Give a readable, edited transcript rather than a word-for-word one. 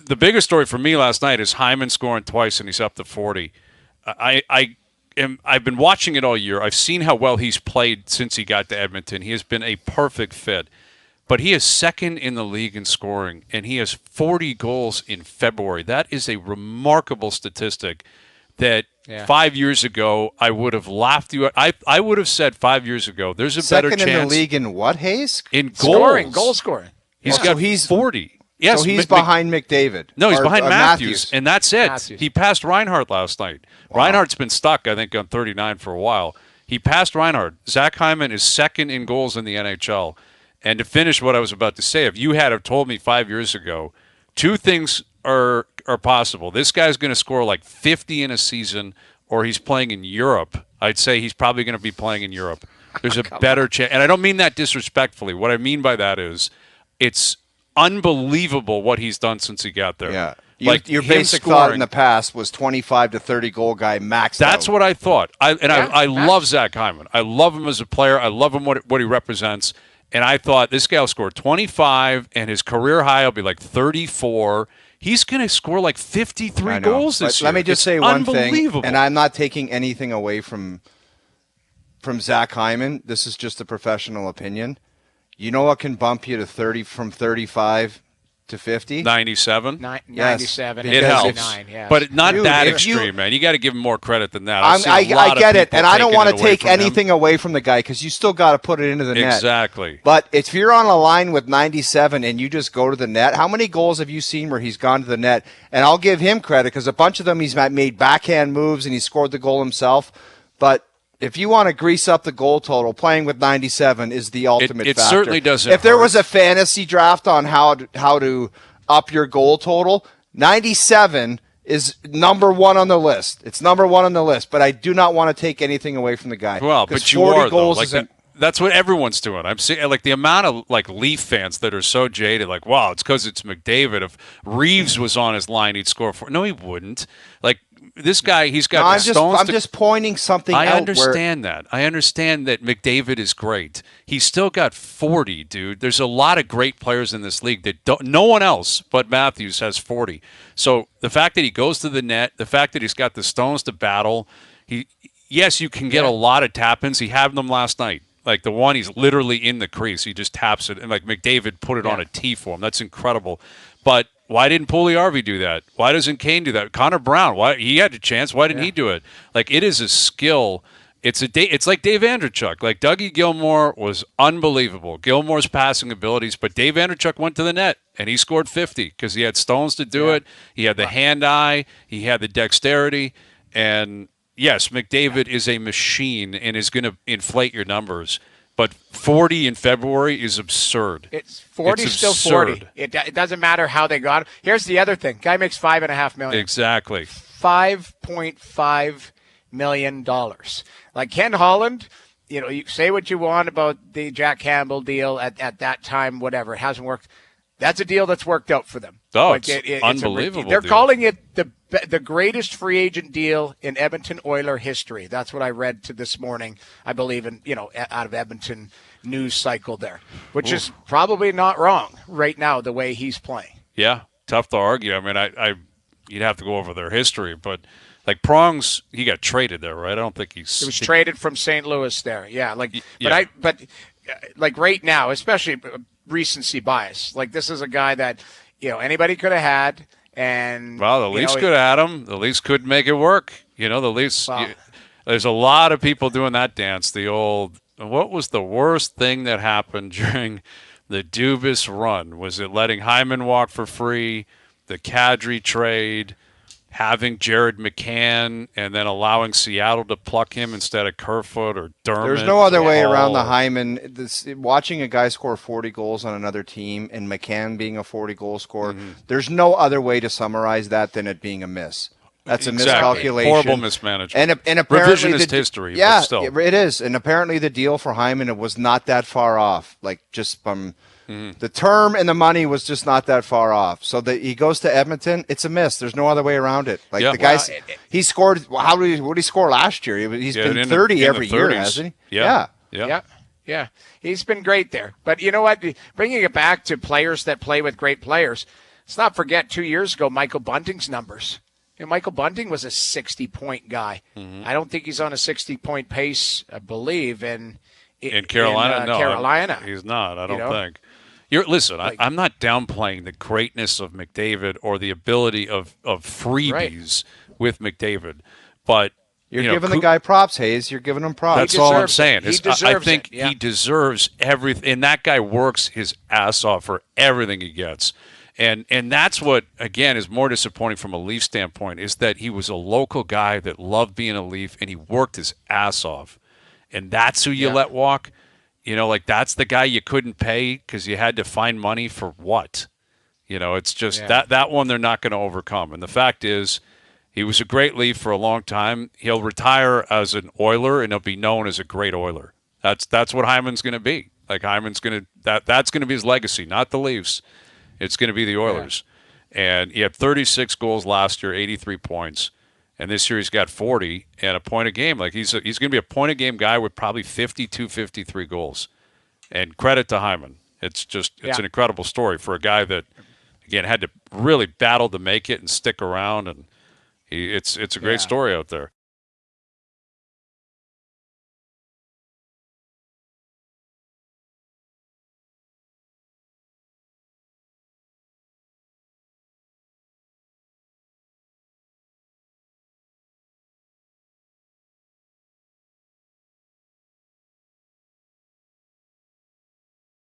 the bigger story for me last night is Hyman scoring twice and he's up to 40. I've been watching it all year. I've seen how well he's played since he got to Edmonton. He has been a perfect fit. But he is second in the league in scoring, and he has 40 goals in February. That is a remarkable statistic that 5 years ago I would have laughed you. I would have said 5 years ago, there's a better chance. Second in the league in what, Hayes? In goals. Goal scoring. He's got 40. Yes, so he's behind McDavid. No, he's behind Matthews, and that's it. Matthews. He passed Reinhart last night. Wow. Reinhart's been stuck, I think, on 39 for a while. He passed Reinhart. Zach Hyman is second in goals in the NHL. And to finish what I was about to say, if you had have told me 5 years ago, two things are possible. This guy's going to score like 50 in a season, or he's playing in Europe. I'd say he's probably going to be playing in Europe. There's a better chance. And I don't mean that disrespectfully. What I mean by that is it's unbelievable what he's done since he got there. Yeah. Like your basic thought in the past was 25 to 30 goal guy maxed That's out. what I thought. I love Zach Hyman. I love him as a player. I love him what he represents. And I thought this guy will score 25, and his career high will be like 34. He's going to score like 53 goals this year. Let me just say one thing, and I'm not taking anything away from Zach Hyman. This is just a professional opinion. You know what can bump you to 30 from 35 to 50? 97? 97. It helps. Yes. But not that extreme, man. You got to give him more credit than that. I get it, and I don't want to take anything away from the guy because you still got to put it into the net. Exactly. But if you're on a line with 97 and you just go to the net, how many goals have you seen where he's gone to the net? And I'll give him credit because a bunch of them he's made backhand moves and he scored the goal himself. But if you want to grease up the goal total, playing with 97 is the ultimate factor. It certainly doesn't. If there was a fantasy draft on how to up your goal total, 97 is number one on the list. It's number one on the list, but I do not want to take anything away from the guy. Well, but you are, though. That's what everyone's doing. I'm seeing like the amount of like Leaf fans that are so jaded, like, wow, it's because it's McDavid. If Reeves was on his line, he'd score 4. No, he wouldn't. Like, this guy, he's got stones. I'm just pointing something out. I understand that. I understand that McDavid is great. He's still got 40, dude. There's a lot of great players in this league that no one else but Matthews has 40. So the fact that he goes to the net, the fact that he's got the stones to battle, yes, you can get a lot of tap-ins. He had them last night. Like the one, he's literally in the crease. He just taps it, and like McDavid put it on a tee for him. That's incredible. But why didn't Puljujärvi do that? Why doesn't Kane do that? Connor Brown, why he had a chance? Why didn't he do it? Like it is a skill. It's like Dave Andreychuk. Like Dougie Gilmour was unbelievable. Gilmour's passing abilities, but Dave Andreychuk went to the net and he scored 50 because he had stones to do it. He had the hand-eye. He had the dexterity. And yes, McDavid is a machine and is going to inflate your numbers. But 40 in February is absurd. It's 40 is still 40. It doesn't matter how they got him. Here's the other thing. Guy makes $5.5 million. Exactly. $5.5 million. Like Ken Holland, you say what you want about the Jack Campbell deal at that time, whatever. It hasn't worked. That's a deal that's worked out for them. Oh, it's unbelievable. They're calling it the greatest free agent deal in Edmonton Oiler history. That's what I read this morning, I believe, in out of Edmonton news cycle there, which is probably not wrong right now the way he's playing. Yeah, tough to argue. I mean, you'd have to go over their history, but like Prongs, he got traded there, right? I don't think he was traded from St. Louis there. Yeah, but right now, especially recency bias. Like this is a guy that anybody could have had, and the Leafs could have had him. The Leafs could make it work. The Leafs. There's a lot of people doing that dance. The old. What was the worst thing that happened during the Dubas run? Was it letting Hyman walk for free, the Kadri trade, having Jared McCann, and then allowing Seattle to pluck him instead of Kerfoot or Dermott? There's no other way around the Hyman. Watching a guy score 40 goals on another team and McCann being a 40-goal scorer, there's no other way to summarize that than it being a miss. That's a miscalculation. Horrible mismanagement. And apparently revisionist history. Yeah, but still. It is. And apparently the deal for Hyman was not that far off. Like just from the term and the money was just not that far off. So he goes to Edmonton. It's a miss. There's no other way around it. Like the guy's, he scored. What did he score last year? He's been 30 every year, hasn't he? Yeah. He's been great there. But you know what? Bringing it back to players that play with great players. let's not forget 2 years ago, Michael Bunting's numbers. Michael Bunting was a 60-point guy. I don't think he's on a 60-point pace, I believe, in Carolina. No, Carolina. he's not. I don't think. Listen, I'm not downplaying the greatness of McDavid or the ability of freebies with McDavid, but you're giving the guy props, Hayes. You're giving him props. That's all I'm saying. I think he deserves everything, and that guy works his ass off for everything he gets. And that's what, again, is more disappointing from a Leaf standpoint, is that he was a local guy that loved being a Leaf, and he worked his ass off. And that's who you let walk. That's the guy you couldn't pay because you had to find money for what? It's just that one they're not going to overcome. And the fact is, he was a great Leaf for a long time. He'll retire as an Oiler, and he'll be known as a great Oiler. That's what Hyman's going to be. Hyman's going to that's going to be his legacy, not the Leafs. It's going to be the Oilers. Yeah. And he had 36 goals last year, 83 points. And this year he's got 40 and a point a game. He's going to be a point a game guy with probably 52, 53 goals. And credit to Hyman. It's an incredible story for a guy that, again, had to really battle to make it and stick around. And it's a great story out there.